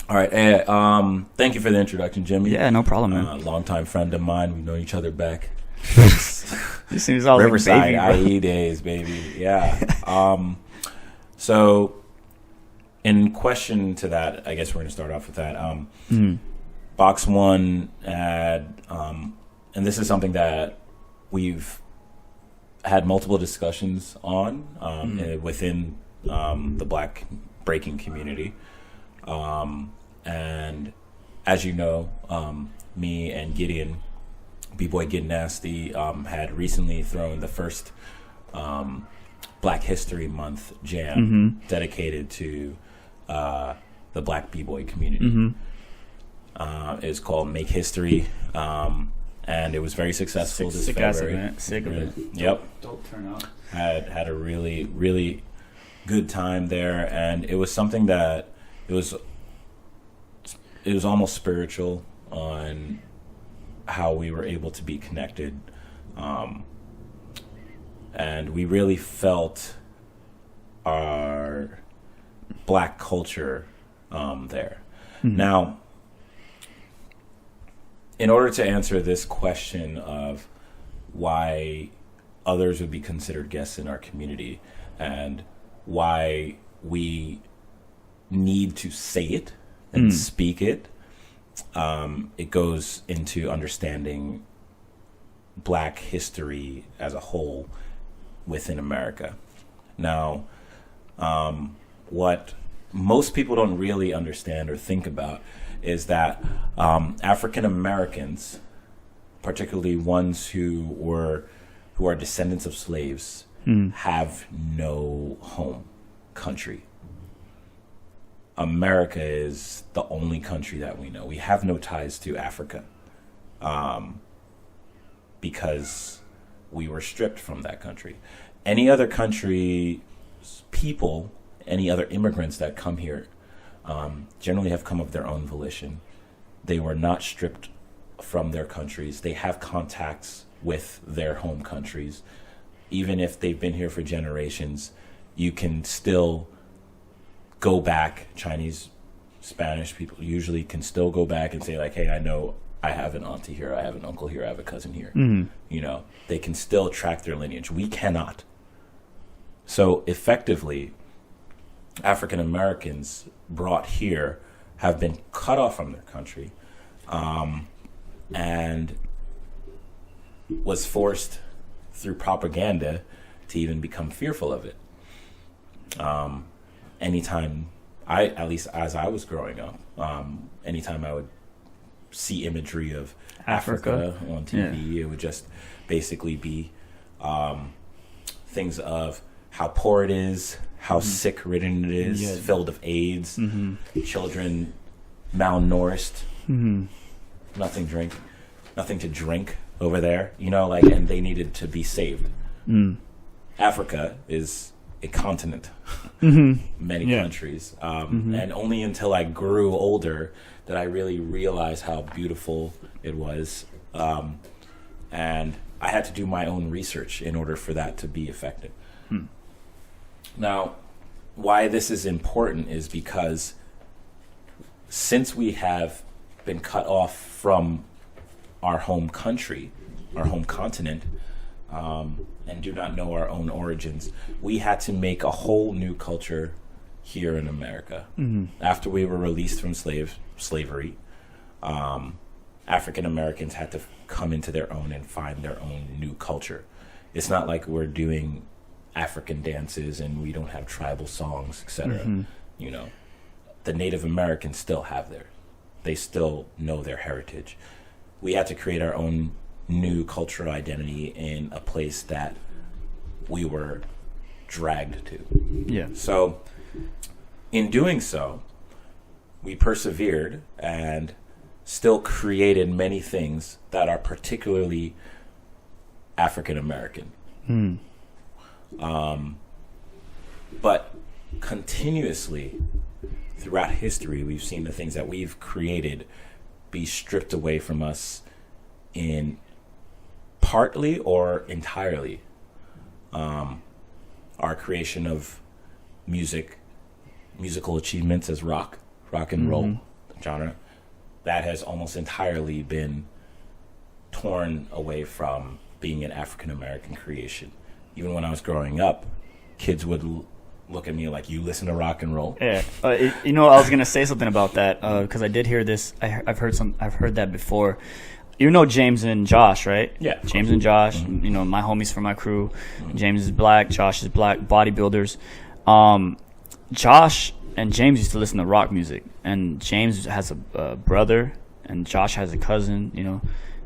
All right. Thank you for the introduction, Jimmy. Yeah, no problem, man. Longtime friend of mine. We've known each other back. This seems all Riverside like baby, IE days, baby. Yeah. So, in question to that, I guess we're going to start off with that. Box One had, and this is something that we've had multiple discussions on within the Black breaking community. And as you know, me and Gideon, B-Boy Get Nasty, had recently thrown the first Black History Month jam dedicated to the Black B-Boy community. It's called Make History, and it was very successful this February. Sick of it. Yep. Dope turnout. Had a really, really good time there, and it was something that it was almost spiritual on how we were able to be connected, and we really felt our Black culture there. Now, in order to answer this question of why others would be considered guests in our community and why we need to say it and speak it, it goes into understanding Black history as a whole within America. Now, what most people don't really understand or think about is that African Americans, particularly ones who are descendants of slaves, have no home country. America is the only country that we know. We have no ties to Africa, because we were stripped from that country. Any other country, people, any other immigrants that come here, generally have come of their own volition. They were not stripped from their countries. They have contacts with their home countries. Even if they've been here for generations, you can still go back. Chinese, Spanish people usually can still go back and say, like, hey, I know I have an auntie here, I have an uncle here, I have a cousin here. You know, they can still track their lineage. We cannot. So effectively, African Americans brought here have been cut off from their country, and was forced through propaganda to even become fearful of it. Anytime at least as I was growing up, anytime I would see imagery of Africa on TV, it would just basically be things of how poor it is, how sick ridden it is, filled with AIDS, children malnourished, nothing to drink over there, you know, like, and they needed to be saved. Africa is a continent, many countries, and only until I grew older did I really realize how beautiful it was, and I had to do my own research in order for that to be effective. Now, why this is important is because since we have been cut off from our home country, our home continent, and do not know our own origins, we had to make a whole new culture here in America. After we were released from slavery, African Americans had to come into their own and find their own new culture. It's not like we're doing African dances and we don't have tribal songs, etc. You know, the Native Americans still have theirs. They still know their heritage. We had to create our own new cultural identity in a place that we were dragged to. So in doing so, we persevered and still created many things that are particularly African American. But continuously throughout history, we've seen the things that we've created be stripped away from us in partly or entirely. Our creation of musical achievements as rock, rock and roll genre, that has almost entirely been torn away from being an African American creation. Even when I was growing up, kids would look at me like, you listen to rock and roll? Yeah. I was gonna say something about that because I did hear this. I've heard that before. You know James and Josh, right? Yeah. James and Josh. You know, my homies from my crew. James is black. Josh is black. Bodybuilders. Josh and James used to listen to rock music, and James has a brother, and Josh has a cousin. You know,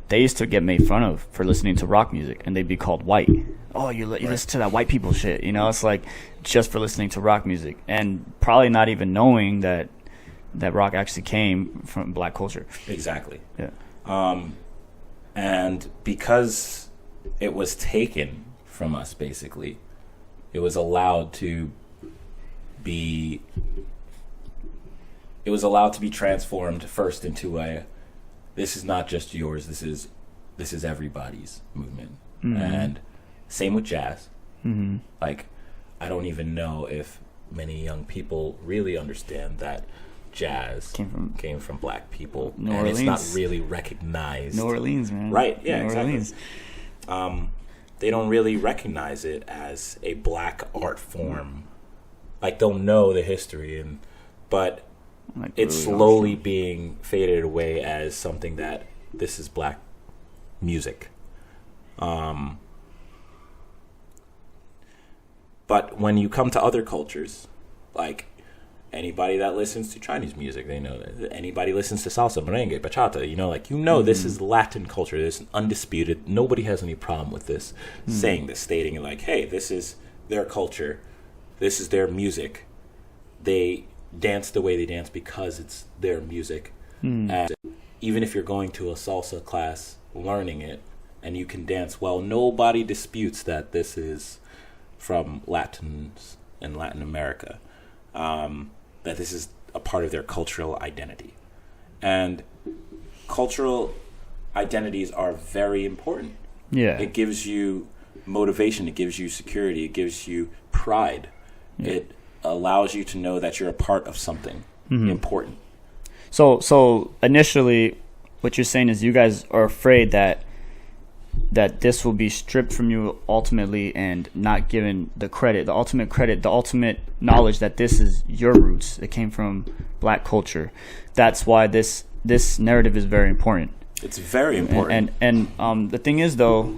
they used to get made fun of for listening to rock music, and they'd be called white. Oh, you listen to that white people shit. You know, it's like just for listening to rock music, and probably not even knowing that rock actually came from black culture. Exactly. Yeah. And because it was taken from us, basically, it was allowed to be transformed first into this is not just yours, this is everybody's movement. And same with jazz. Like, I don't even know if many young people really understand that jazz came from black people. New and Orleans. It's not really recognized. New Orleans, man. Right, yeah, New exactly. Orleans. They don't really recognize it as a black art form. Like, they'll know the history, but Like, it's really slowly being faded away as something that this is black music. But when you come to other cultures, like anybody that listens to Chinese music, they know that. Anybody listens to salsa, merengue, bachata, this is Latin culture. This is undisputed. Nobody has any problem with this, saying this, stating it like, hey, this is their culture. This is their music. They dance the way they dance because it's their music. And even if you're going to a salsa class, learning it, and you can dance well, nobody disputes that this is from Latins and Latin America. That this is a part of their cultural identity. And cultural identities are very important. Yeah. It gives you motivation, it gives you security, it gives you pride. Yeah. It allows you to know that you're a part of something important. So initially, what you're saying is you guys are afraid that this will be stripped from you ultimately and not given the ultimate knowledge that this is your roots. It came from black culture. That's why this narrative is very important. It's very important. And the thing is, though,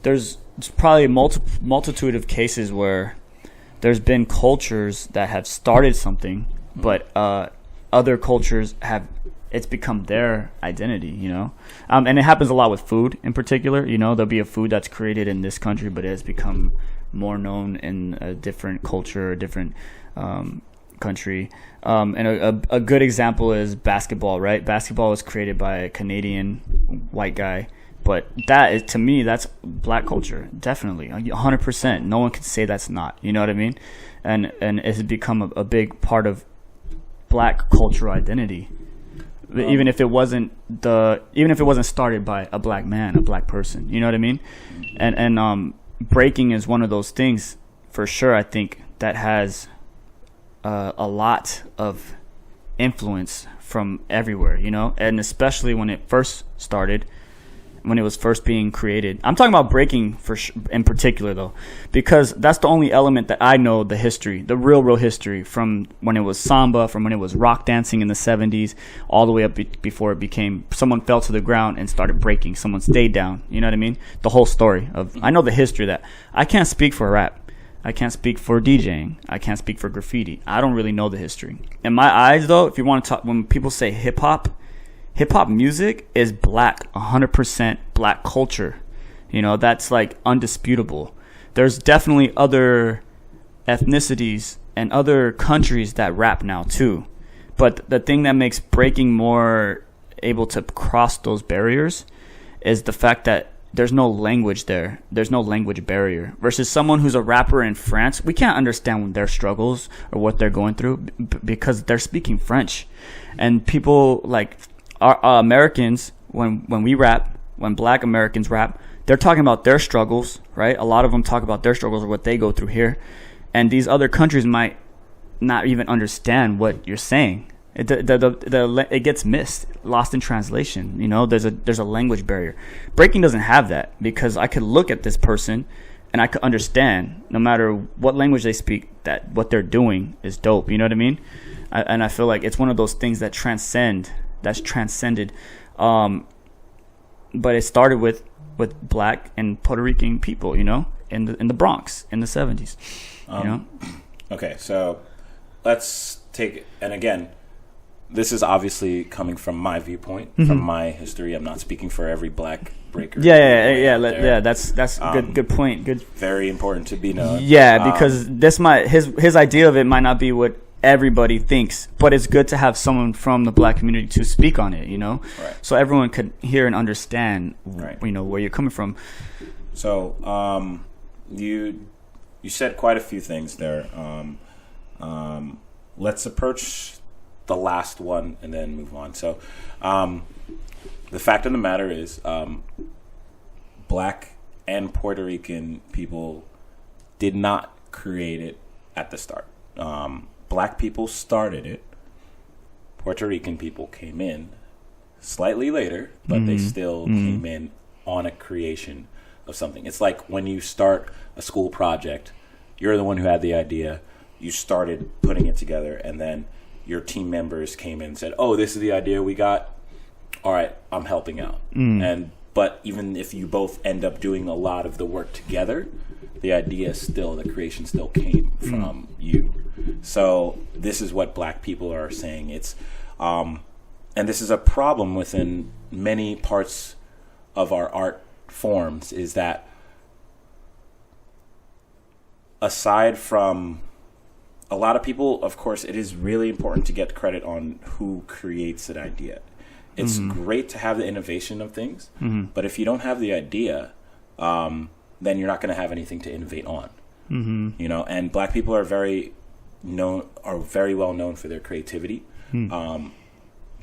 there's probably a multitude of cases where there's been cultures that have started something, but other cultures it's become their identity, and it happens a lot with food in particular. There'll be a food that's created in this country, but it has become more known in a different culture, a different country. And a good example is basketball, right? Basketball was created by a Canadian white guy, but to me, that's black culture, definitely, 100%. No one can say that's not, you know what I mean? And it has become a big part of black cultural identity. Even if it wasn't started by a black man, a black person, you know what I mean? And breaking is one of those things for sure. I think that has a lot of influence from everywhere, and especially when it first started, when it was first being created. I'm talking about breaking in particular, though, because that's the only element that I know the history, the real history, from when it was samba, from when it was rock dancing in the 70s, all the way up before it became someone fell to the ground and started breaking, someone stayed down, you know what I mean? The whole story I know the history of that. I can't speak for rap. I can't speak for DJing. I can't speak for graffiti. I don't really know the history. In my eyes, though, if you want to talk, when people say hip-hop music is black, 100% black culture. That's like undisputable. There's definitely other ethnicities and other countries that rap now too. But the thing that makes breaking more able to cross those barriers is the fact that there's no language there. There's no language barrier. Versus someone who's a rapper in France, we can't understand their struggles or what they're going through because they're speaking French. And people like our Americans, when we rap, when black Americans rap, they're talking about their struggles, right? A lot of them talk about their struggles or what they go through here. And these other countries might not even understand what you're saying. It gets missed, lost in translation. You know, there's a language barrier. Breaking doesn't have that, because I could look at this person and I could understand, no matter what language they speak, that what they're doing is dope. You know what I mean? And I feel like it's one of those things that transcended. But it started with Black and Puerto Rican people, you know, in the Bronx in the 70s. You know? Okay, so let's take, and again, this is obviously coming from my viewpoint, from my history. I'm not speaking for every Black breaker. Yeah. That's good point. Good. Very important to be known. Yeah, because his idea of it might not be what everybody thinks, but it's good to have someone from the Black community to speak on it, you know, right. So everyone could hear and understand, right. You know, where you're coming from. So you said quite a few things there. Let's approach the last one and then move on. So the fact of the matter is, Black and Puerto Rican people did not create it at the start. Black people started it. Puerto Rican people came in slightly later, but they still came in on a creation of something. It's like when you start a school project, you're the one who had the idea. You started putting it together, and then your team members came in and said, "Oh, this is the idea we got. All right, I'm helping out." But even if you both end up doing a lot of the work together, the creation still came from you. So this is what Black people are saying. It's, and this is a problem within many parts of our art forms, is that aside from a lot of people, of course, it is really important to get credit on who creates an idea. It's great to have the innovation of things, but if you don't have the idea, then you're not going to have anything to innovate on. You know, and Black people are very well known for their creativity,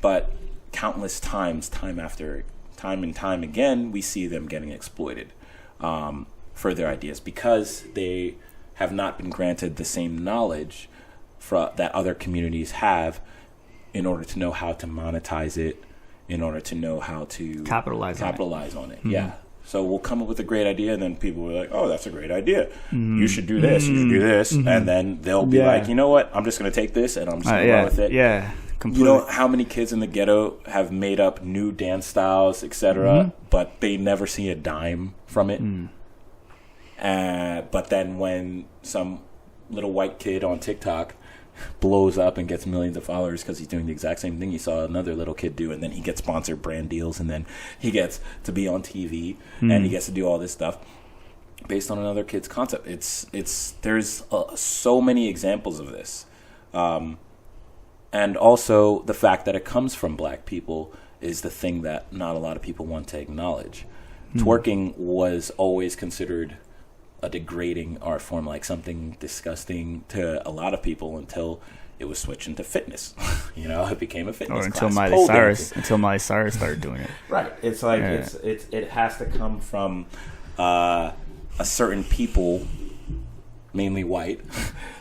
but countless times, time and time again, we see them getting exploited for their ideas, because they have not been granted the same knowledge that other communities have, in order to know how to monetize it, in order to know how to capitalize on it. Yeah. So we'll come up with a great idea, and then people will be like, "Oh, that's a great idea. You should do this. You should do this." And then they'll be like, "You know what? I'm just going to take this, and I'm just going to run with it." Yeah, completely. You know how many kids in the ghetto have made up new dance styles, etc., but they never see a dime from it? But then when some little white kid on TikTok blows up and gets millions of followers because he's doing the exact same thing he saw another little kid do, and then he gets sponsored brand deals, and then he gets to be on TV, and he gets to do all this stuff based on another kid's concept. There's so many examples of this, and also the fact that it comes from Black people is the thing that not a lot of people want to acknowledge. Twerking was always considered a degrading art form, like something disgusting to a lot of people, until it was switched into fitness. You know, it became a fitness class. Until Miley Cyrus started doing it. Right. It's like it has to come from a certain people, mainly white,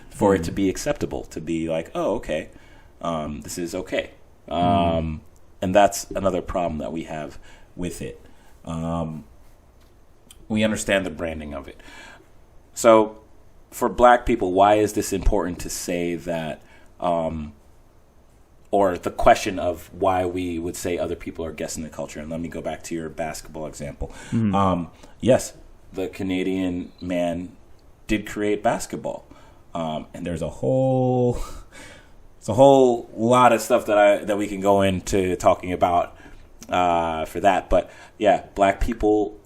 for it to be acceptable, to be like, oh, okay, this is okay. And that's another problem that we have with it. We understand the branding of it. So for Black people, why is this important to say that, or the question of why we would say other people are guessing the culture? And let me go back to your basketball example. Yes, the Canadian man did create basketball. And there's a whole lot of stuff that we can go into talking about for that. But yeah, Black people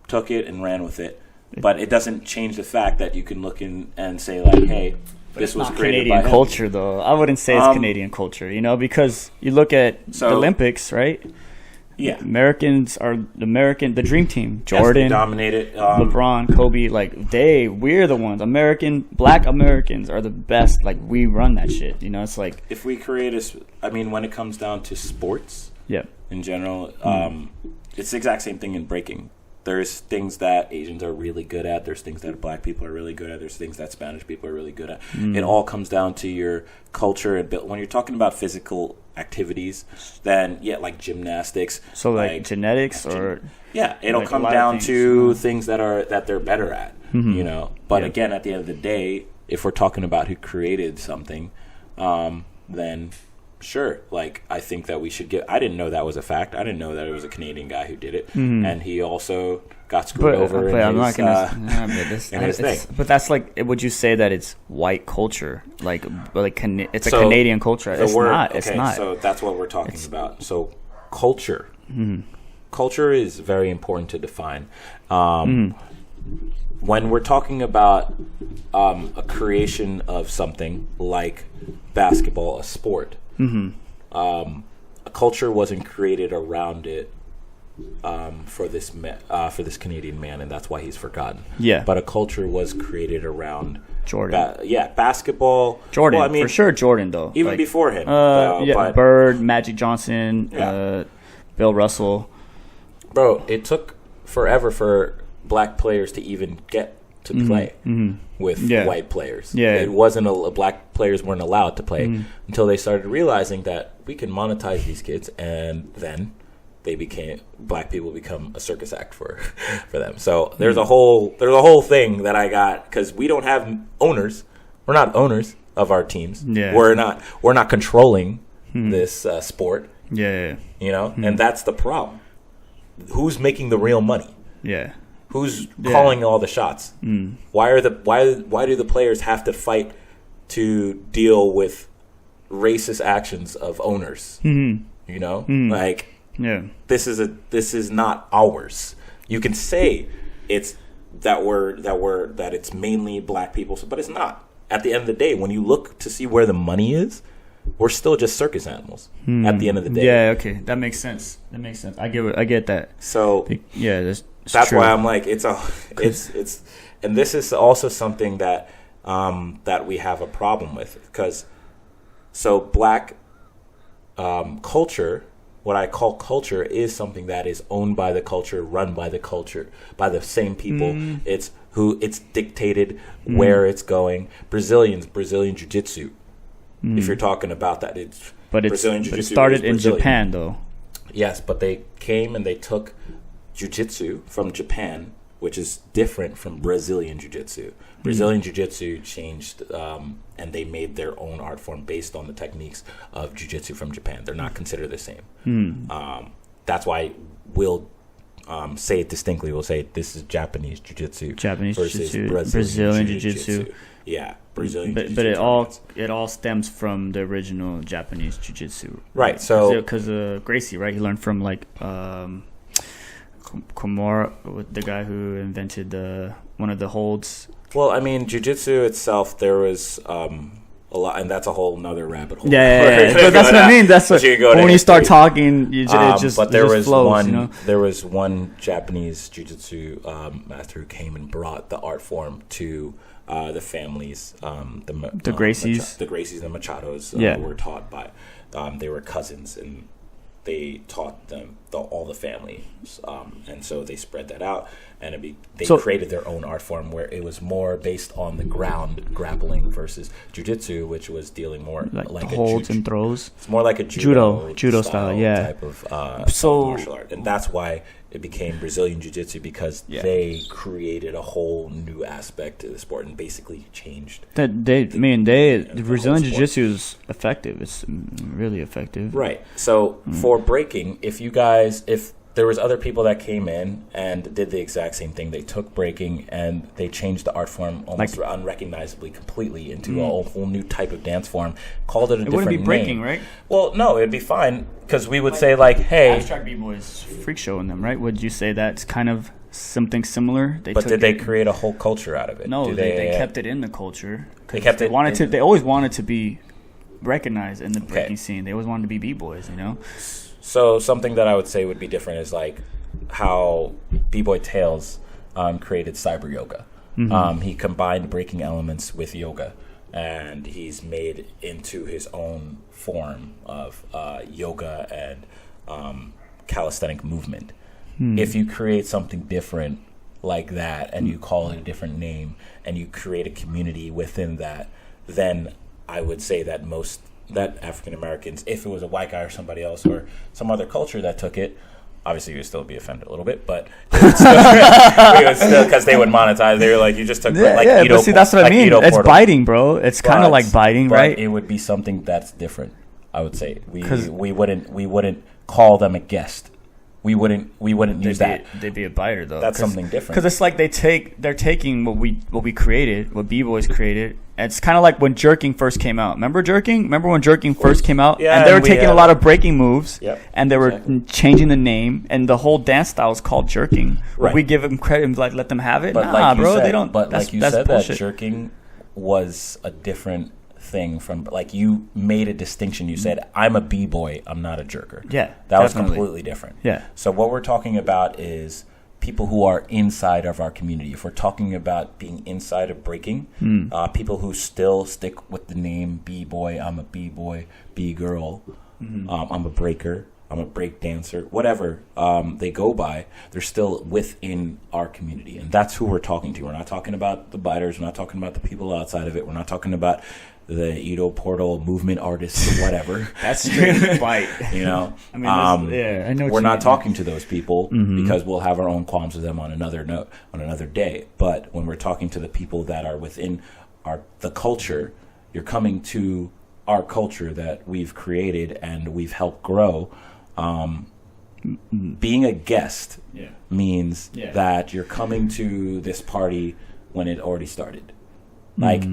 took it and ran with it, but it doesn't change the fact that you can look in and say, like, hey, this was created Canadian by culture, though. I wouldn't say it's Canadian culture, you know, because you look at the Olympics, right? Yeah, Americans are the dream team. Jordan, yes, dominated. LeBron, Kobe, like we're the ones. Black Americans are the best. Like, we run that shit. You know, it's like, if we create when it comes down to sports, yeah, in general, it's the exact same thing in breaking. there's things that Asians are really good at. There's things that Black people are really good at. There's things that Spanish people are really good at. It all comes down to your culture. And when you're talking about physical activities, then like gymnastics. So like genetics or it'll like come down to things that they're better at. You know. But again, at the end of the day, if we're talking about who created something, then sure, like I think that we should get. I didn't know that was a fact. I didn't know that it was a Canadian guy who did it, and he also got screwed over. But I'm not gonna. His thing. But that's like, would you say that it's white culture? Like it's a Canadian culture. It's not. Okay, it's not. So that's what we're talking about. So culture. Culture is very important to define. When we're talking about a creation of something like basketball, a sport. A culture wasn't created around it for this Canadian man, and that's why he's forgotten. Yeah, but a culture was created around Jordan. Basketball. Jordan, well, I mean, for sure. Jordan, though, even before him. But Bird, Magic Johnson, Bill Russell. Bro, it took forever for Black players to even get to play with white players. Yeah, it wasn't Black players weren't allowed to play until they started realizing that we can monetize these kids, and then Black people become a circus act for them. So there's a whole thing that I got, because we don't have owners. We're not owners of our teams. Yeah, we're not controlling this sport. Yeah, you know, and that's the problem. Who's making the real money? Yeah. Who's calling all the shots? Why do the players have to fight to deal with racist actions of owners? You know, this is not ours. You can say it's that it's mainly Black people, but it's not. At the end of the day, when you look to see where the money is, we're still just circus animals at the end of the day. Yeah, okay, that makes sense. I get that. So that's true. Why I'm like it's and this is also something that that we have a problem with, because Black culture, what I call culture, is something that is owned by the culture, run by the culture, by the same people. It's dictated where it's going. Brazilian jiu-jitsu. If you're talking about that, Brazilian jiu-jitsu. But it started in Japan, though. Yes, but they came and they took jiu-jitsu from Japan, which is different from Brazilian jiu-jitsu. Brazilian jiu-jitsu changed, and they made their own art form based on the techniques of jiu-jitsu from Japan. They're not considered the same. That's why we'll say it distinctly. We'll say this is Japanese jiu-jitsu versus Brazilian jiu-jitsu. Yeah, Brazilian jiu-jitsu. But it all stems from the original Japanese jiu-jitsu. Right. So because Gracie, right? He learned from like Komura, the guy who invented one of the holds. Well, I mean, jiu-jitsu itself, there was a lot, and that's a whole nother rabbit hole. Yeah. But that's what I mean. That's when you start talking, it just but there was flows, one. You know? There was one Japanese jiu-jitsu master who came and brought the art form to the families. The Gracies, the Machados were taught by. They were cousins, and they taught them all the families, and so they spread that out, and they created their own art form where it was more based on the ground grappling versus jiu-jitsu, which was dealing more like holds and throws. It's more like a judo style, type of martial art, and that's why it became Brazilian jiu-jitsu, because they created a whole new aspect to the sport and basically changed. The Brazilian jiu-jitsu is effective. It's really effective. Right. So for breaking, if there was other people that came in and did the exact same thing, they took breaking and they changed the art form almost unrecognizably completely into a whole new type of dance form, called it a different name. It wouldn't be breaking, right? Well, no, it'd be fine, because we would say like, hey, abstract b-boys, freak show in them, right? Would you say that's kind of something similar? But did they create a whole culture out of it? No, they kept it in the culture. They kept it. They always wanted to be recognized in the breaking scene. They always wanted to be b-boys, you know. So something that I would say would be different is like how B-Boy Tales created cyber yoga. He combined breaking elements with yoga, and he's made into his own form of yoga and calisthenic movement. if you create something different like that and you call it a different name and you create a community within that, then I would say that African Americans, if it was a white guy or somebody else or some other culture that took it, obviously you would still be offended a little bit, but we would still, because they would monetize. They were like, you just took but see, that's what I mean. It's biting, bro. It's kind of like biting, right? It would be something that's different. I would say we wouldn't call them a guest. We wouldn't use that. They'd be a biter though. That's something different. Because it's like they're taking what we created, what B-Boys created. And it's kind of like when jerking first came out. Remember jerking? Remember when jerking first came out? Yeah, and they were taking a lot of breaking moves. Yep, and they were changing the name, and the whole dance style is called jerking. Right. We give them credit and like let them have it. But nah, like bro, said, they don't. But that's, like you that's said, bullshit. that jerking was a different thing from, like, you made a distinction. You said, I'm a B-boy, I'm not a jerker. Yeah, that definitely. was completely different. Yeah. So what we're talking about is people who are inside of our community. If we're talking about being inside of breaking, people who still stick with the name B-boy, I'm a B-boy, B-girl, I'm a breaker, I'm a break dancer, whatever they go by, they're still within our community. And that's who we're talking to. We're not talking about the biters. We're not talking about the people outside of it. We're not talking about the Edo Portal movement artists or whatever. That's straight bite. You know? I mean, I know what we're you not mean. talking to those people because we'll have our own qualms with them on another day. But when we're talking to the people that are within the culture, you're coming to our culture that we've created and we've helped grow. Being a guest means that you're coming to this party when it already started. Like,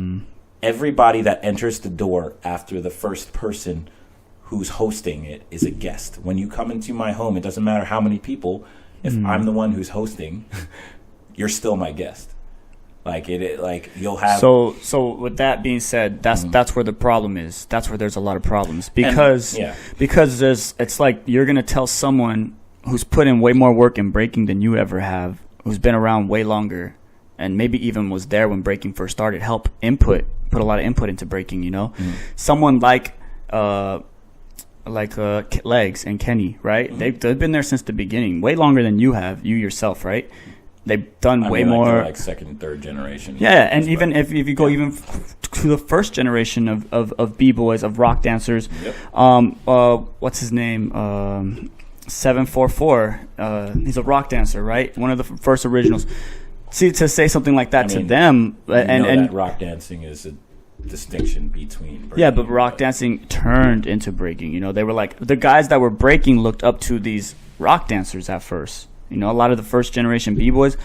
everybody that enters the door after the first person who's hosting it is a guest. When you come into my home, it doesn't matter how many people. If I'm the one who's hosting, you're still my guest. Like you'll have. So with that being said, that's where the problem is. That's where there's a lot of problems because it's like you're gonna tell someone who's put in way more work in breaking than you ever have, who's been around way longer, and maybe even was there when breaking first started, put a lot of input into breaking, you know? Someone like Legs and Kenny, right? They've been there since the beginning, way longer than you have, you yourself, right? They've done way more. Like second and third generation. Yeah, and even if you go even to the first generation of B-boys, of rock dancers, what's his name? 744. He's a rock dancer, right? One of the first originals. See, to say something like that to them, and that rock dancing is a distinction between breaking. Yeah, but rock dancing turned into breaking. You know, they were like the guys that were breaking looked up to these rock dancers at first. You know, a lot of the first generation B-boys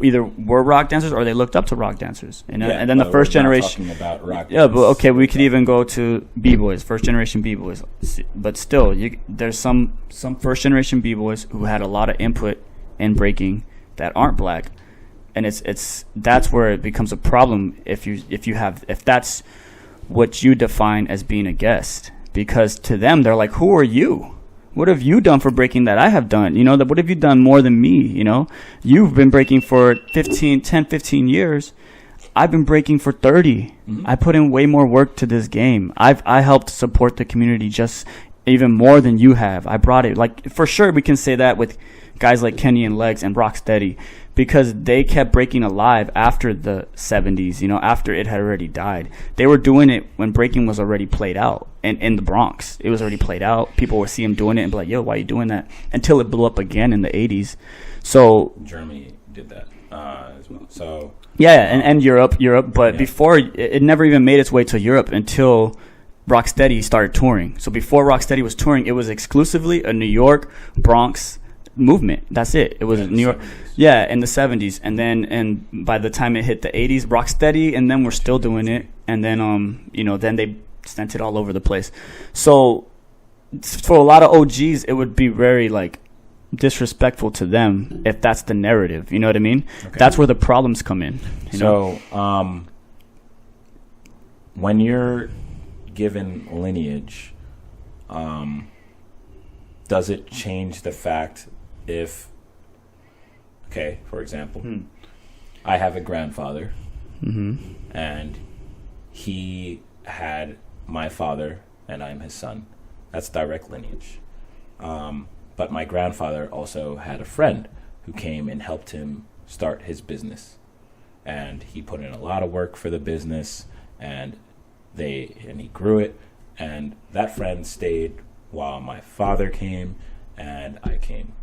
either were rock dancers or they looked up to rock dancers. You know? And then the first generation. Talking about rock yeah, but okay, we could even go to B-boys, first generation B-boys. But still, there's some first generation B-boys who had a lot of input in breaking that aren't black. And that's where it becomes a problem if that's what you define as being a guest, because to them they're like, who are you? What have you done for breaking that I have done? You know, what have you done more than me? You know, you've been breaking for 15 years. I've been breaking for 30. I put in way more work to this game. I helped support the community just even more than you have. I brought it, like, for sure we can say that with guys like Kenny and Legs and Rocksteady, because they kept breaking alive after the 70s, you know, after it had already died. They were doing it when breaking was already played out. And in the Bronx, it was already played out. People would see them doing it and be like, yo, why are you doing that? Until it blew up again in the 80s. So Germany did that as well. So yeah, and Europe, but before, it never even made its way to Europe until Rocksteady started touring. So before Rocksteady was touring, it was exclusively a New York, Bronx movement. That's it. It was New York. 70s. Yeah, in the 70s. And by the time it hit the 80s, Rocksteady, and then we're still doing it. And then, then they sent it all over the place. So for a lot of OGs, it would be very, like, disrespectful to them if that's the narrative. You know what I mean? Okay. That's where the problems come in. You know? When you're given lineage, does it change the fact if, okay, for example, I have a grandfather, and he had my father, and I'm his son. That's direct lineage. But my grandfather also had a friend who came and helped him start his business. And he put in a lot of work for the business, and he grew it. And that friend stayed while my father came and I came.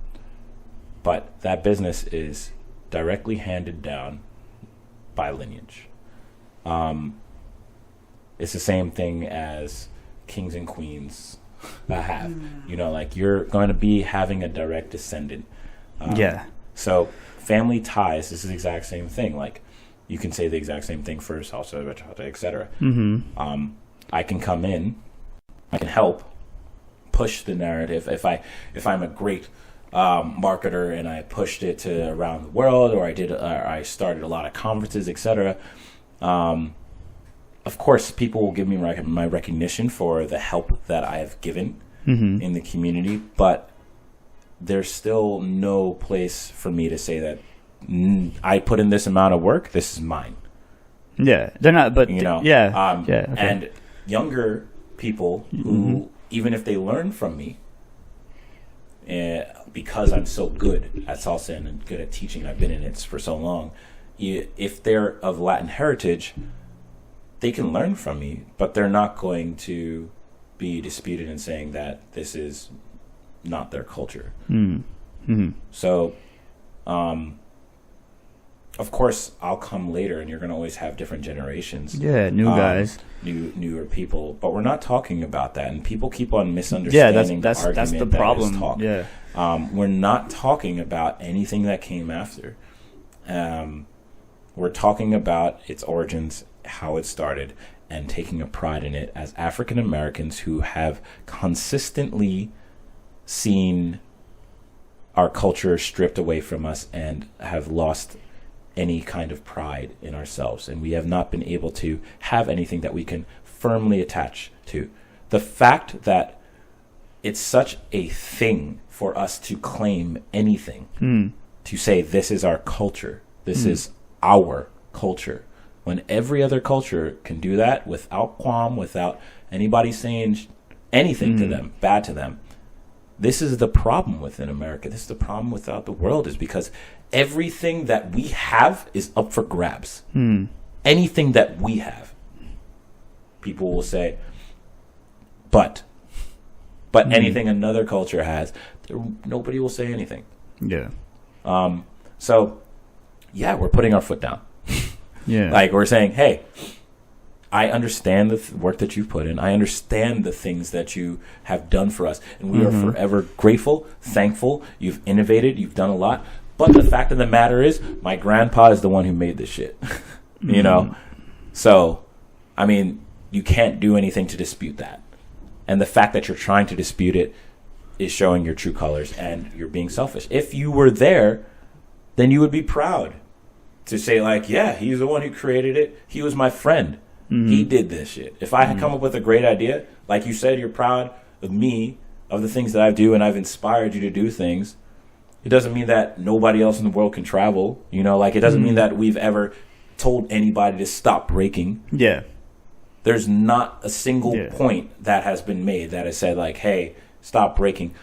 But that business is directly handed down by lineage. It's the same thing as kings and queens have. You know, like you're going to be having a direct descendant. So family ties is the exact same thing. Like you can say the exact same thing for salsa, bachata, etc. I can come in, I can help push the narrative. If I'm a great marketer and I pushed it to around the world, or I started a lot of conferences, etc. Of course, people will give me my recognition for the help that I have given in the community, but there's still no place for me to say that I put in this amount of work. This is mine. Yeah, they're not, but okay. And younger people who, even if they learn from me, because I'm so good at salsa and good at teaching, I've been in it for so long. If they're of Latin heritage, they can learn from me, but they're not going to be disputed in saying that this is not their culture. So, of course, I'll come later, and you're going to always have different generations. Yeah, new guys, newer people. But we're not talking about that, and people keep on misunderstanding. That's the problem. We're not talking about anything that came after. We're talking about its origins, how it started, and taking a pride in it as African Americans who have consistently seen our culture stripped away from us and have lost any kind of pride in ourselves, and we have not been able to have anything that we can firmly attach to. The fact that it's such a thing for us to claim anything, to say this is our culture, this is our culture, when every other culture can do that without qualm, without anybody saying anything to them, bad to them. This is the problem within America. This is the problem without the world, is because everything that we have is up for grabs. Anything that we have, people will say, but anything another culture has, nobody will say anything. So, we're putting our foot down. Like we're saying, hey, I understand the work that you've put in. I understand the things that you have done for us. And we are forever grateful, thankful. You've innovated. You've done a lot. But the fact of the matter is, my grandpa is the one who made this shit. You know? So, I mean, you can't do anything to dispute that. And the fact that you're trying to dispute it is showing your true colors, and you're being selfish. If you were there, then you would be proud to say, like, yeah, he's the one who created it. He was my friend. He did this shit. If I had come up with a great idea, like you said, you're proud of me, of the things that I do, and I've inspired you to do things. It doesn't mean that nobody else in the world can travel. You know, like, it doesn't mean that we've ever told anybody to stop breaking. There's not a single point that has been made that has said, like, hey, stop breaking.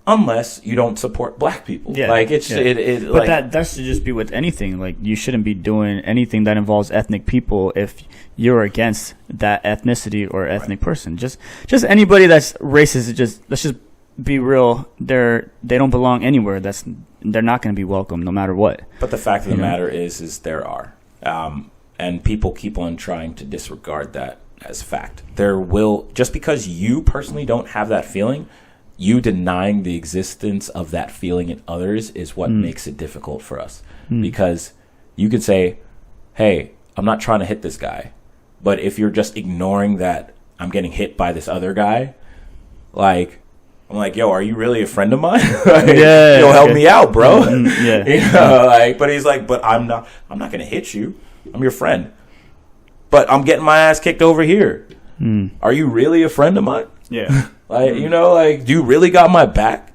Unless you don't support black people. Like, it's but like, that should just be with anything. Like, you shouldn't be doing anything that involves ethnic people if you're against that ethnicity or ethnic person. Just anybody that's racist, let's just be real. They don't belong anywhere. They're not going to be welcome no matter what. But the fact of the matter is there are, and people keep on trying to disregard that as fact. There will, just because you personally don't have that feeling, you denying the existence of that feeling in others is what makes it difficult for us. Because you could say, hey, I'm not trying to hit this guy. But if you're just ignoring that I'm getting hit by this other guy, like, I'm like, yo, are you really a friend of mine? Like, help me out, bro. You know, like, but he's like, but I'm not going to hit you. I'm your friend. But I'm getting my ass kicked over here. Are you really a friend of mine? Like, you know, like, do you really got my back?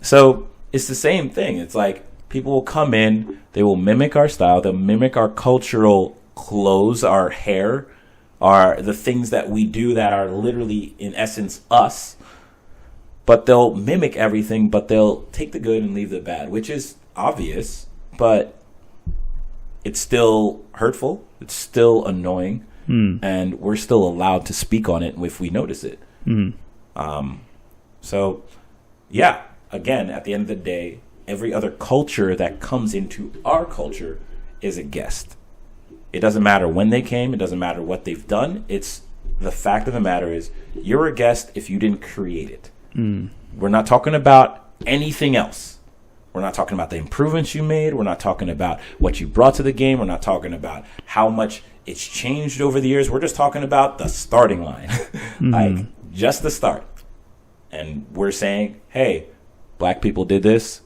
So it's the same thing. It's like people will come in, they will mimic our style, they'll mimic our cultural clothes, our hair, the things that we do that are literally, in essence, us. but they'll mimic everything, but they'll take the good and leave the bad, which is obvious, but it's still hurtful. It's still annoying, and we're still allowed to speak on it if we notice it. So, yeah, again, at the end of the day, every other culture that comes into our culture is a guest. It doesn't matter when they came. It doesn't matter what they've done. It's the fact of the matter is you're a guest if you didn't create it. We're not talking about anything else. We're not talking about the improvements you made. We're not talking about what you brought to the game. We're not talking about how much it's changed over the years. We're just talking about the starting line, like just the start. And we're saying, hey, black people did this.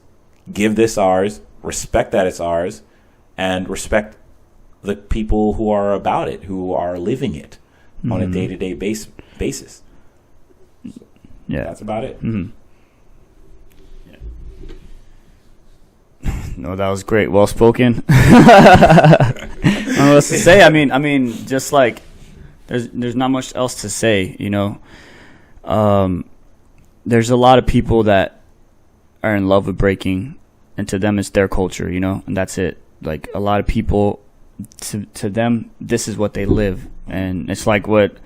Give this ours. Respect that it's ours. And respect the people who are about it, who are living it on a day-to-day basis. Yeah. That's about it. No, that was great. Well spoken. I don't know what else to say. I mean, just like there's not much else to say. You know, there's a lot of people that are in love with breaking, and to them it's their culture. You know, and that's it. Like a lot of people, to them, this is what they live, and it's like what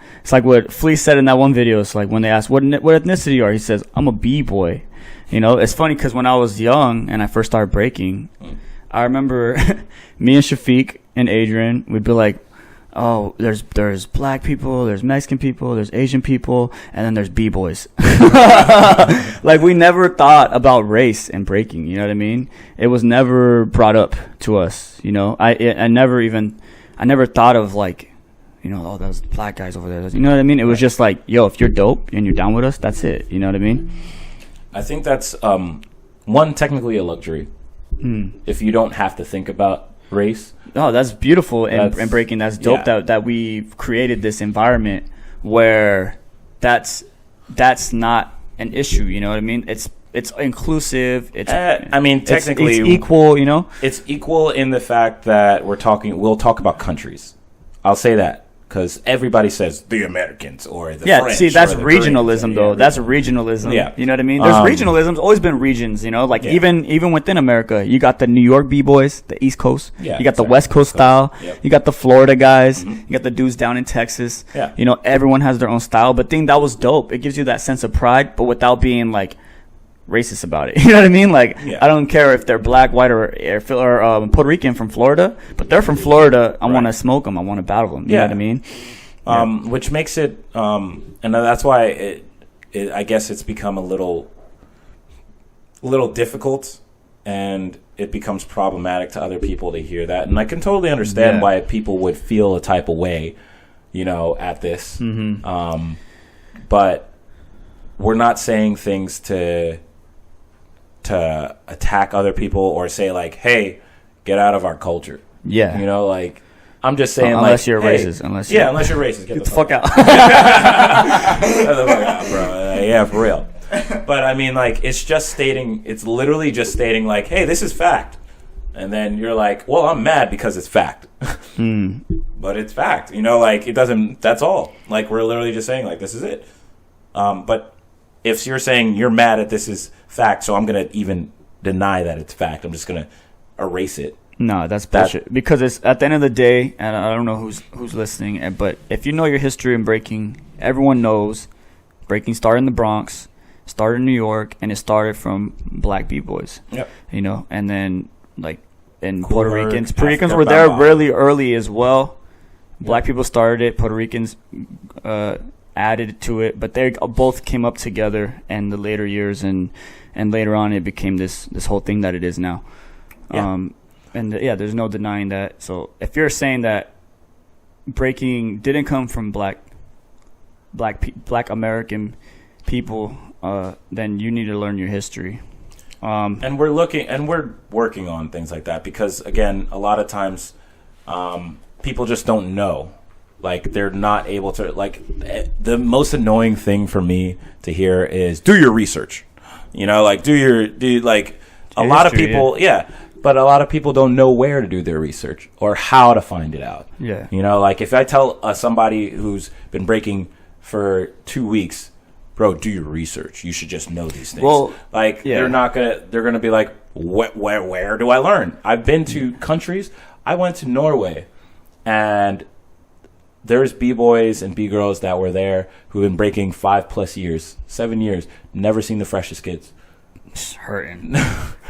Flea said in that one video. It's like when they ask what ethnicity you are, he says, "I'm a B-boy." You know, it's funny because when I was young and I first started breaking, I remember me and Shafiq and Adrian, we'd be like, oh, there's black people, there's Mexican people, there's Asian people, and then there's B-boys. Like, we never thought about race and breaking, you know what I mean? It was never brought up to us, you know? I never thought of, like, you know, oh, those black guys over there. You know what I mean? It was just like, yo, if you're dope and you're down with us, that's it. You know what I mean? I think that's one, technically a luxury. If you don't have to think about race. Oh, that's beautiful and breaking. That's dope that we've created this environment where that's not an issue. You know what I mean? It's inclusive. I mean, technically, it's equal. You know, it's equal in the fact that we'll talk about countries. I'll say that. Because everybody says the Americans or the French. See, that's regionalism, though. That's regionalism. Yeah. You know what I mean? There's regionalism's always been regions, you know? Like, even within America, you got the New York B-boys, the East Coast. Yeah, you got the West Coast style. Yep. You got the Florida guys. You got the dudes down in Texas. Yeah. You know, everyone has their own style. But I think that was dope. It gives you that sense of pride, but without being, like, racist about it. You know what I mean? Like, I don't care if they're black, white, or Puerto Rican from Florida, but they're from Florida. I want to smoke them. I want to battle them. You know what I mean? Which makes it, and that's why I guess it's become a little difficult, and it becomes problematic to other people to hear that. And I can totally understand why people would feel a type of way, you know, at this. But we're not saying things to attack other people or say like, hey, get out of our culture. Yeah. You know, like, I'm just saying, unless you're racist. Unless you're racist. Get the fuck out. Get the fuck out, bro. Yeah, for real. But I mean, like, it's literally just stating like, hey, this is fact. And then you're like, well, I'm mad because it's fact. But it's fact. You know, like, that's all. Like, we're literally just saying like, this is it. But if you're saying you're mad at this is fact, so I'm going to even deny that it's fact. I'm just going to erase it. No, that's bullshit. Because it's at the end of the day, and I don't know who's listening, but if you know your history in breaking, everyone knows breaking started in the Bronx, started in New York, and it started from black B-boys. Yep. You know, and then like and Puerto Ricans were there really early as well. Black people started it. Puerto Ricans added to it, but they both came up together in the later years, and later on it became this whole thing that it is now. There's no denying that. So if you're saying that breaking didn't come from black American people, then you need to learn your history. And we're working on things like that because, again, a lot of times people just don't know. Like, they're not able to, like, the most annoying thing for me to hear is do your research. You know, like, a lot of people, but a lot of people don't know where to do their research or how to find it out. Yeah. You know, like, if I tell somebody who's been breaking for 2 weeks, bro, do your research. You should just know these things. Well, like they're gonna be like, where do I learn? I've been to countries. I went to Norway, and there's b-boys and b-girls that were there who've been breaking 5+ years, 7 years, never seen the freshest kids. It's hurting.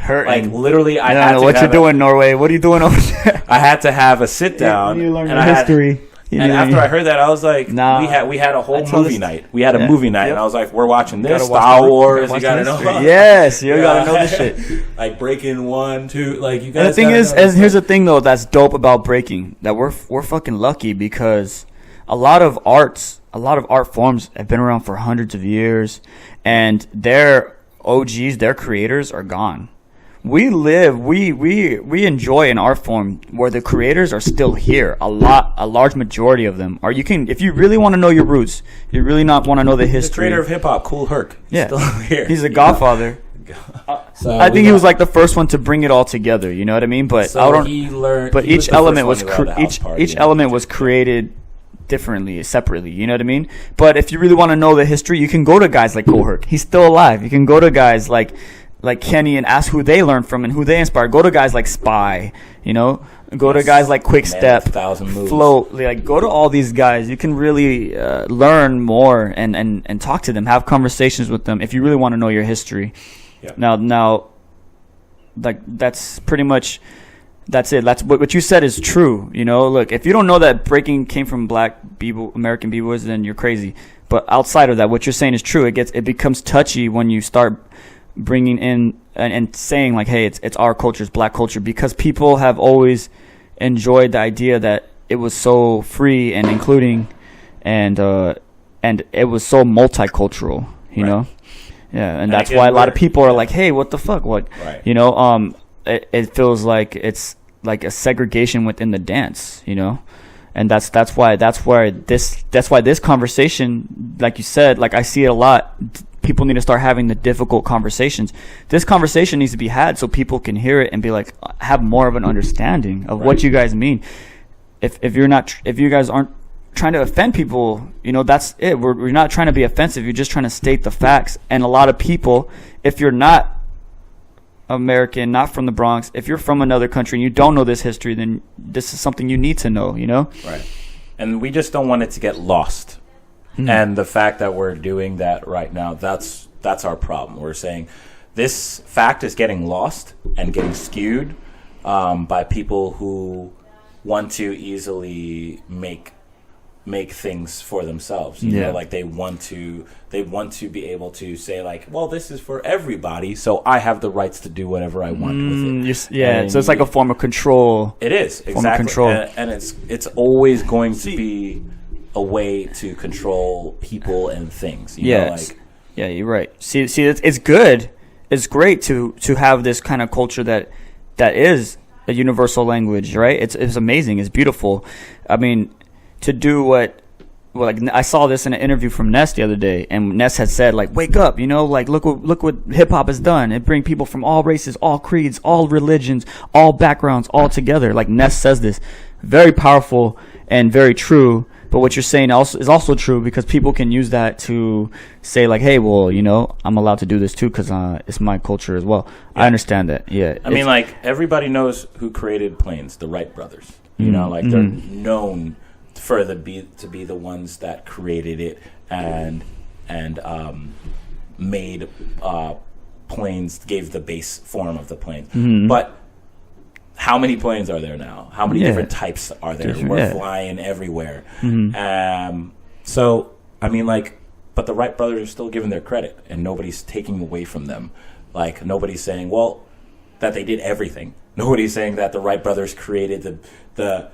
Like literally, I don't know what you're doing, Norway. What are you doing over there? I had to have a sit down. You learn history. And after I heard that, I was like, we had a whole movie night. We had a movie night, and I was like, we're watching this Star Wars. You gotta know. Yes, you gotta know this shit. Like breaking 1, 2, like you guys. And the thing is, here's the thing though, that's dope about breaking. That we're fucking lucky because a lot of art forms have been around for hundreds of years, and their OGs, their creators are gone. We enjoy an art form where the creators are still here. A large majority of them are. If you really want to know your roots, you really not want to know the history. The creator of hip hop, Kool Herc, still here. He's a godfather. So I think he was like the first one to bring it all together. You know what I mean? But each element was created differently, separately. You know what I mean? But if you really want to know the history, you can go to guys like Kool Herc. He's still alive. You can go to guys like Kenny and ask who they learned from and who they inspired. Go to guys like Spy, go to guys like Quick Step, Float. Like, go to all these guys. You can really learn more and talk to them, have conversations with them if you really want to know your history. Yep. Now, like that's pretty much that's it. That's what you said is true. Look, if you don't know that breaking came from black American b-boys, then you're crazy. But outside of that, what you're saying is true. It becomes touchy when you start bringing in and saying like, hey, it's our culture, it's black culture, because people have always enjoyed the idea that it was so free and including, and it was so multicultural, you know. Yeah, and that's why a lot of people are like, hey, what the fuck, what, right. It feels like it's like a segregation within the dance, and that's why this conversation, like you said, like I see it a lot. People need to start having the difficult conversations. This conversation needs to be had so people can hear it and be like, have more of an understanding of what you guys mean. If you guys aren't trying to offend people, that's it. We're not trying to be offensive. You're just trying to state the facts. And a lot of people, if you're not American, not from the Bronx, if you're from another country and you don't know this history, then this is something you need to know, Right. And we just don't want it to get lost. Mm-hmm. And the fact that we're doing that right now, that's our problem. We're saying this fact is getting lost and getting skewed by people who want to easily make things for themselves. You know, like they want to be able to say like, well, this is for everybody, so I have the rights to do whatever I want with it. So it's like a form of control. It is, exactly. Control. And it's always going to be a way to control people and things. Yeah, you're right. See, it's good. It's great to have this kind of culture that is a universal language, right? It's amazing. It's beautiful. I mean, to do like I saw this in an interview from Ness the other day, and Ness had said like, wake up, like look what hip hop has done. It brings people from all races, all creeds, all religions, all backgrounds, all together. Like Ness says this, very powerful and very true. But what you're saying is also true, because people can use that to say like, hey, well, I'm allowed to do this too because it's my culture as well. Yeah. I understand that. Yeah. I mean, like everybody knows who created planes, the Wright brothers. Like they're known to be the ones that created it and made planes, gave the base form of the plane. Mm-hmm. But how many planes are there now? How many different types are there? We're flying everywhere. Mm-hmm. So, I mean, like, but the Wright brothers are still given their credit, and nobody's taking away from them. Like, nobody's saying, well, that they did everything. Nobody's saying that the Wright brothers created the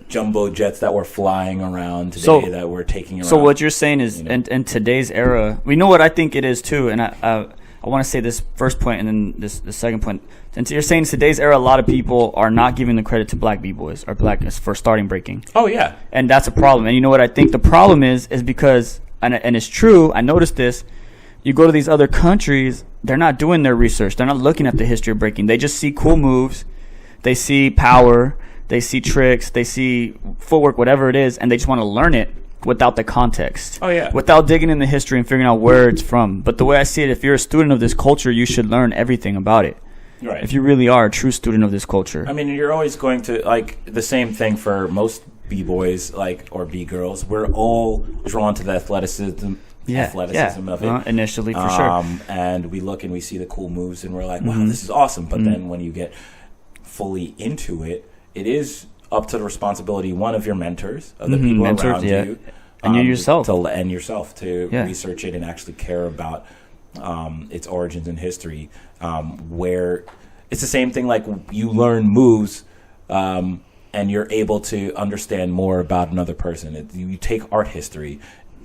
jumbo jets that we're flying around today, that we're taking around. So what you're saying is, in today's era, we know what I think it is too, and I want to say this first point and then the second point. And you're saying today's era, a lot of people are not giving the credit to black b-boys or blackness for starting breaking. Oh yeah, and that's a problem. And you know what I think the problem is because, and it's true, I noticed this. You go to these other countries, they're not doing their research. They're not looking at the history of breaking. They just see cool moves, they see power, they see tricks, they see footwork, whatever it is, and they just want to learn it. without the context. Oh, yeah. Without digging in the history and figuring out where it's from. But the way I see it, if you're a student of this culture, you should learn everything about it. Right. If you really are a true student of this culture. I mean, you're always going to, like, the same thing for most B-boys, like, or B-girls. We're all drawn to the athleticism of it. Initially, for sure. And we look and we see the cool moves and we're like, wow, this is awesome. But then when you get fully into it, it is up to the responsibility, one, of your mentors, of the people around you. And you yourself. To research it and actually care about its origins and history, where it's the same thing, like you learn moves and you're able to understand more about another person. You take art history,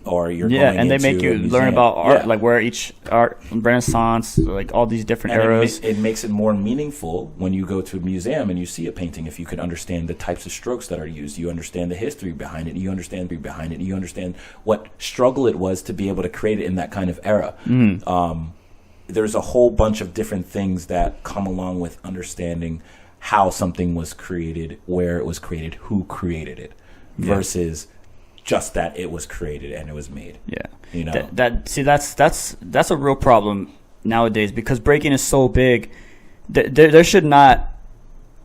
or you're going and they into make you learn about art, like where each art, Renaissance, like all these different eras. It makes it more meaningful when you go to a museum and you see a painting. If you can understand the types of strokes that are used, you understand the history behind it, you understand what struggle it was to be able to create it in that kind of era. There's a whole bunch of different things that come along with understanding how something was created, where it was created, who created it, versus just that it was created and it was made. Yeah, you know that's a real problem nowadays, because breaking is so big. There should not.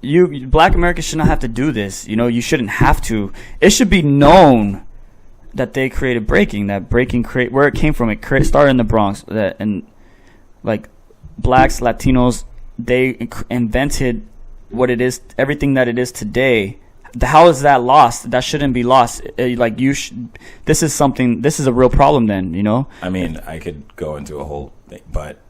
Black Americans should not have to do this. You know, you shouldn't have to. It should be known that they created breaking. That breaking where it came from. It started in the Bronx. And like blacks, Latinos, they invented what it is, everything that it is today. How is that lost? That shouldn't be lost. Like this is a real problem then, you know? I mean, I could go into a whole thing, but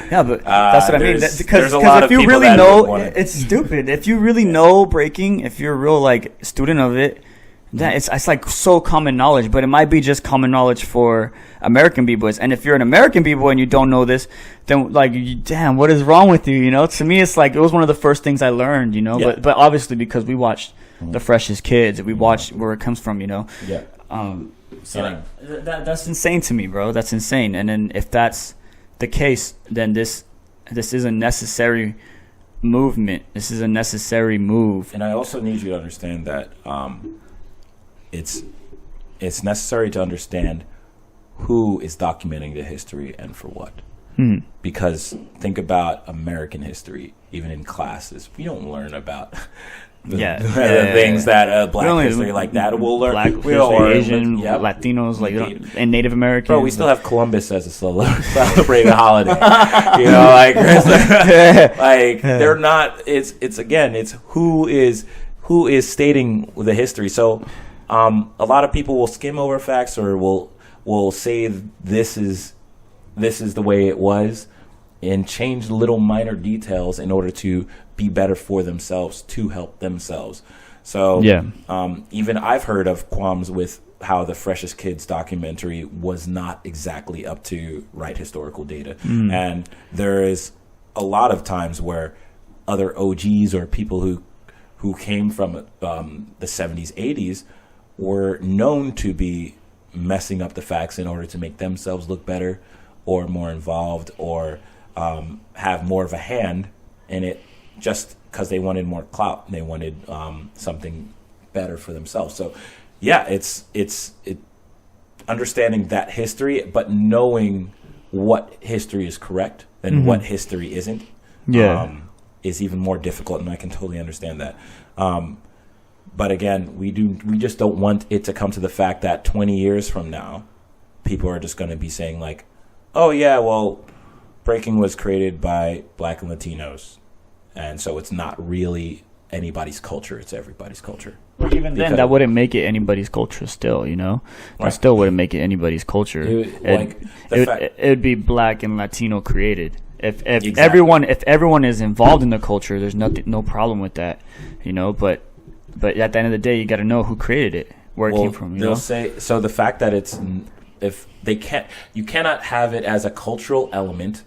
yeah, but that's what I mean. Because if you really know, it's stupid. If you really know breaking, if you're a real like student of it, that it's like so common knowledge. But it might be just common knowledge for American b-boys. And if you're an American b-boy and you don't know this, then like, damn, what is wrong with you? You know, to me, it's like it was one of the first things I learned. You know, but obviously because we watched The Freshest Kids, we watched where it comes from. You know, so that's insane to me, bro. That's insane. And then if that's the case, then this is a necessary movement. This is a necessary move. And I also need you to understand that it's necessary to understand who is documenting the history and for what. Because think about American history. Even in classes, we don't learn about the things that Black history like that. We'll learn Black history, Asian, Latinos, like and Native Americans. Bro, we still have Columbus as a celebrated holiday. You know, like they're not. It's who is stating the history. So a lot of people will skim over facts or will say this is the way it was, and change little minor details in order to be better for themselves, to help themselves. So even I've heard of qualms with how the Freshest Kids documentary was not exactly up to right historical data. And there is a lot of times where other OGs or people who came from the 70s, 80s were known to be messing up the facts in order to make themselves look better or more involved or have more of a hand in it, just because they wanted more clout and they wanted something better for themselves. So it's understanding that history, but knowing what history is correct and what history isn't is even more difficult, and I can totally understand that. But again, we just don't want it to come to the fact that 20 years from now, people are just going to be saying like, oh yeah, well, breaking was created by Black and Latinos, and so it's not really anybody's culture, it's everybody's culture. Even then, that wouldn't make it anybody's culture still, you know? That still wouldn't make it anybody's culture. It would be Black and Latino created. If everyone is involved in the culture, there's no problem with that, you know? But at the end of the day, you got to know who created it, where it came from. They'll say so. The fact that you cannot have it as a cultural element